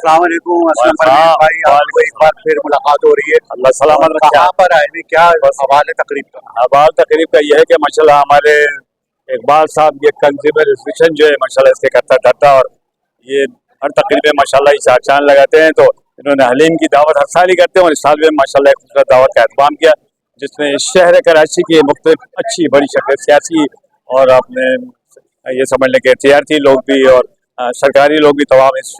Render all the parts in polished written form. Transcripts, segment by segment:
अस्सलाम वालेकुम असलम भाई, आपको एक बार फिर मुलाकात हो रही है। अल्लाह सलामत रखे। कहाँ पर आए हैं, क्या हवाले तकरीब का? हवाल तकरीब का यह है कि माशाल्लाह हमारे इकबाल साहब ये कंज्यूमर एसोसिएशन जो है माशाल्लाह इसके करता धरता, और ये हर तकरीब में माशाल्लाह इस चांद लगाते हैं। तो इन्होंने हलीम की दावत हर साल ही करते हैं, और इस साल भी माशाल्लाह एक खूबसूरत दावत का एहतमाम किया, जिसमें शहर कराची की मुख्तलिफ अच्छी बड़ी शक्ल सियासी और अपने ये समझ लें कि तजारती लोग भी और सरकारी लोग भी तमाम इस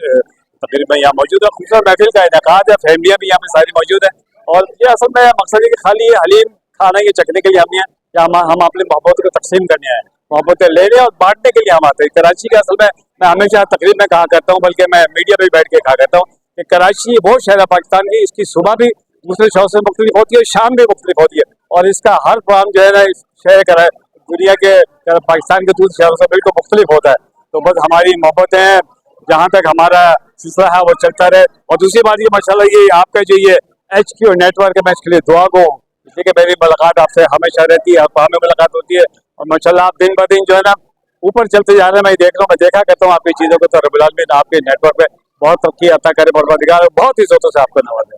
तकरीब में यहाँ मौजूद है। खूबसूरत महफिल का इनेकाद है, फैमिलियाँ भी यहाँ पे सारी मौजूद है। और ये असल में मकसद है कि खाली ये हलीम खाना ये चखने के लिए हम यहाँ या हम अपनी मोहब्बत को तकसीम करने आए, मोहब्बतें लेने और बांटने के लिए हम आते हैं। कराची के असल में मैं हमेशा तकरीब में कहा करता हूँ, बल्कि मैं मीडिया में बैठ के कहा करता हूँ कि कराची वो शहर है पाकिस्तान की, इसकी सुबह भी दूसरे शहरों से मुख्तलिफ होती है, शाम भी मुख्तलिफ होती है, और इसका हर प्रोग्राम जो है ना इस शहर का दुनिया के पाकिस्तान के दूसरे शहरों से बिल्कुल मुख्तलिफ होता है। तो बस हमारी मोहब्बतें हैं, जहाँ तक हमारा सिलसिला है वो चलता रहे। और दूसरी बात ये माशाल्लाह ये आपका जो ये HQ नेटवर्क है, मैं इसके लिए दुआ गो, इसलिए कि मेरी मुलाकात आपसे हमेशा रहती है, हर पाँव में मुलाकात होती है, और माशाल्लाह आप दिन ब दिन जो है ना ऊपर चलते जा रहे हैं। मैं देख रहा हूँ, मैं देखा करता हूँ आपकी चीज़ों को, तो रब्बुल आलमीन आपके नेटवर्क पे बहुत तरक्की अता करे, परवरदिगार बहुत इज्जतों से आपको नवाजे।